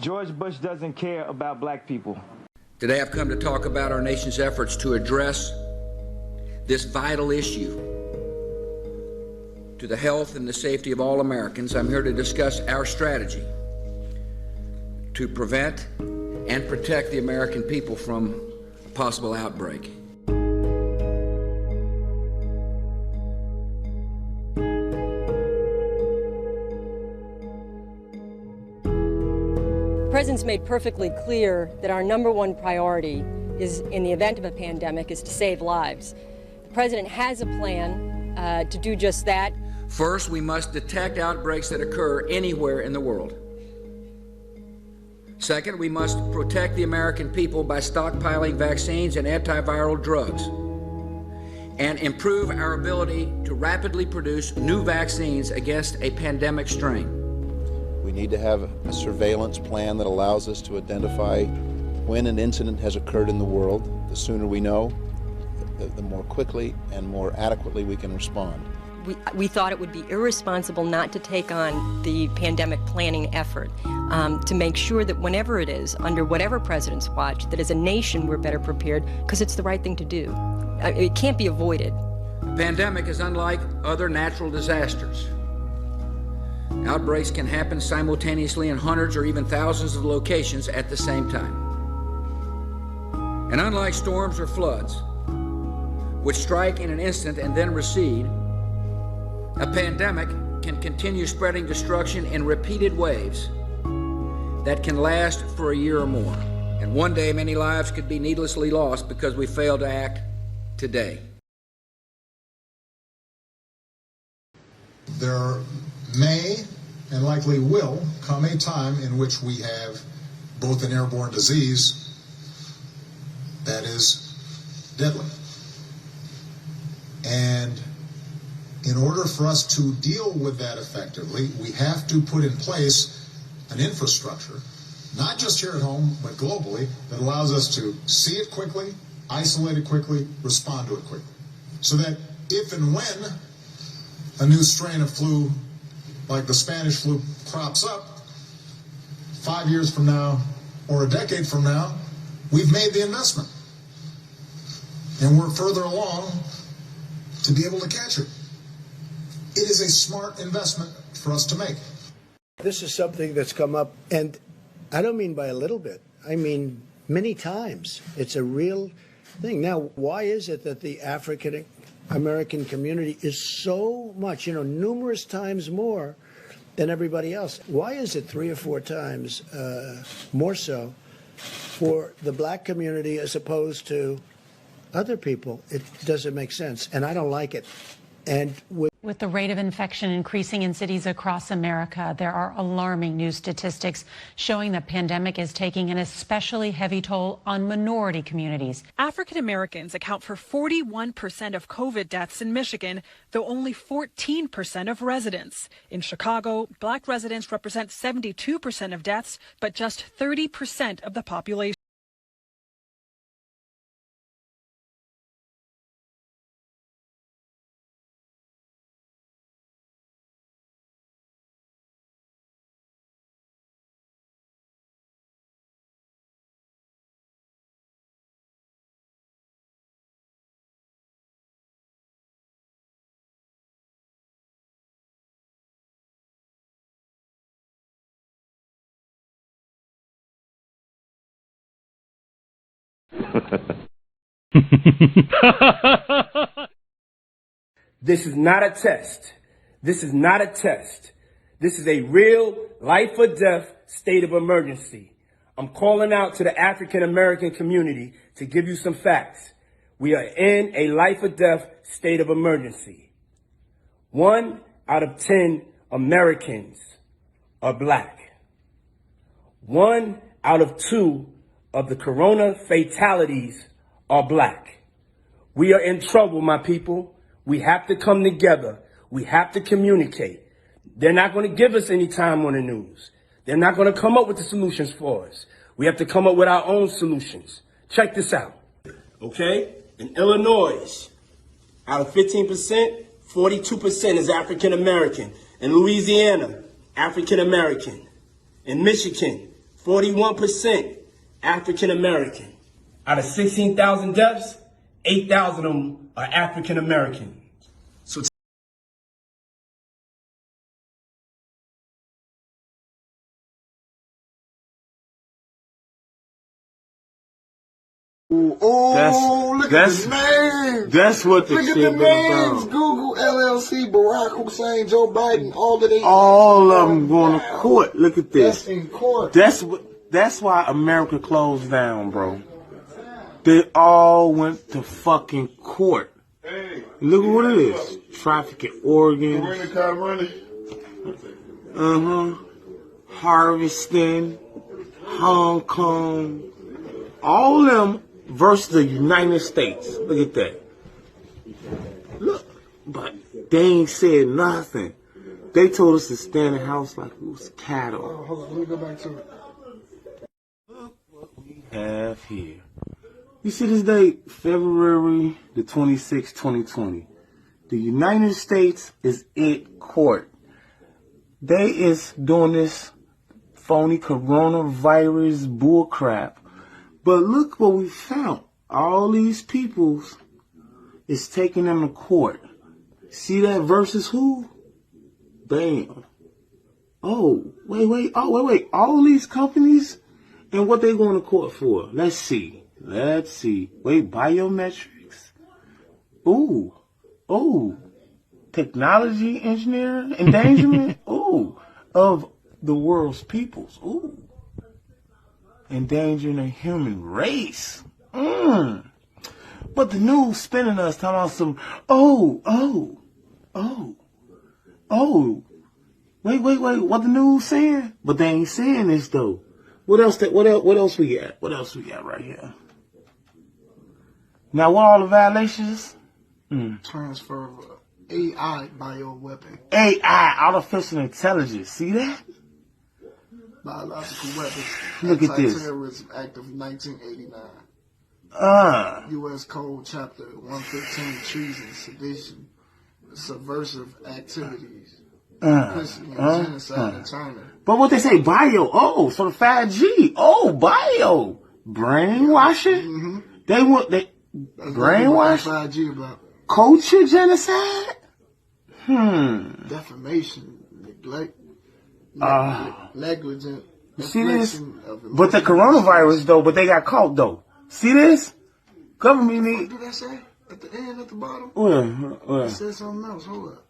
George Bush doesn't care about black people. Today I've come to talk about our nation's efforts to address this vital issue to the health and the safety of all Americans. I'm here to discuss our strategy to prevent and protect the American people from a possible outbreak. The President's made perfectly clear that our number one priority is, in the event of a pandemic, is to save lives. The President has a plan to do just that. First, we must detect outbreaks that occur anywhere in the world. Second, we must protect the American people by stockpiling vaccines and antiviral drugs and improve our ability to rapidly produce new vaccines against a pandemic strain. We need to have a surveillance plan that allows us to identify when an incident has occurred in the world. The sooner we know, the more quickly and more adequately we can respond. We thought it would be irresponsible not to take on the pandemic planning effort to make sure that whenever it is, under whatever president's watch, that as a nation we're better prepared, because it's the right thing to do. It can't be avoided. A pandemic is unlike other natural disasters. Outbreaks can happen simultaneously in hundreds or even thousands of locations at the same time. And unlike storms or floods, which strike in an instant and then recede, a pandemic can continue spreading destruction in repeated waves that can last for a year or more. And one day, many lives could be needlessly lost because we failed to act today. There may and likely will come a time in which we have both an airborne disease that is deadly. And in order for us to deal with that effectively, we have to put in place an infrastructure, not just here at home, but globally, that allows us to see it quickly, isolate it quickly, respond to it quickly. So that if and when a new strain of flu, like the Spanish flu, crops up 5 years from now or a decade from now, we've made the investment. And we're further along to be able to catch it. It is a smart investment for us to make. This is something that's come up, and I don't mean by a little bit. I mean many times. It's a real thing. Now, why is it that the African American community is so much, numerous times more than everybody else? Why is it 3 or 4 times more so for the black community as opposed to other people? It doesn't make sense, and I don't like it. And with the rate of infection increasing in cities across America, there are alarming new statistics showing the pandemic is taking an especially heavy toll on minority communities. African Americans account for 41% of COVID deaths in Michigan, though only 14% of residents. In Chicago, black residents represent 72% of deaths, but just 30% of the population. This is not a test. This is not a test. This is a real life or death state of emergency. I'm calling out to the African American community to give you some facts. We are in a life or death state of emergency. 1 out of 10 Americans are black. 1 out of 2 of the corona fatalities are black. We are in trouble, my people. We have to come together. We have to communicate. They're not going to give us any time on the news. They're not going to come up with the solutions for us. We have to come up with our own solutions. Check this out. Okay? In Illinois, out of 15%, 42% is African American. In Louisiana, African American. In Michigan, 41% African American. Out of 16,000 deaths, 8,000 of them are African American. So look at the names. That's what the look shit at the names. about. Google, LLC, Barack Hussein, Joe Biden, all of them going to court. Look at this. That's in court. That's why America closed down, bro. They all went to fucking court. Hey, look at what it is. Trafficking organs. Harvesting. Hong Kong. All of them versus the United States. Look at that. Look, but they ain't said nothing. They told us to stay in the house like it was cattle. Oh, hold on, let me go back to it. Look what we have here. You see this date, February the 26th, 2020. The United States is in court. They is doing this phony coronavirus bullcrap. But look what we found. All these peoples is taking them to court. See that versus who? Bam. Oh, wait. All these companies and what they going to court for? Let's see. Wait, biometrics. Ooh. Technology engineering, endangerment. Of the world's peoples. Endangering the human race. But the news spinning us talking about some, wait, what the news saying? But they ain't saying this though. What else we got? What else we got right here? Now what all the violations? Transfer of AI bioweapon. AI, artificial intelligence. See that? Biological weapons. Look at this. Anti-Terrorism Act of 1989. U.S. Code Chapter 115, treason, sedition, subversive activities, complicity, and genocide in China. But what they say, bio, so the 5G, bio, brainwashing. They brainwash. 5G about Culture genocide. Defamation, neglect, negligent. See this? But the coronavirus though, but they got caught though. See this? Government need. What did I say? At the end, at the bottom? Well. It said something else. Hold up.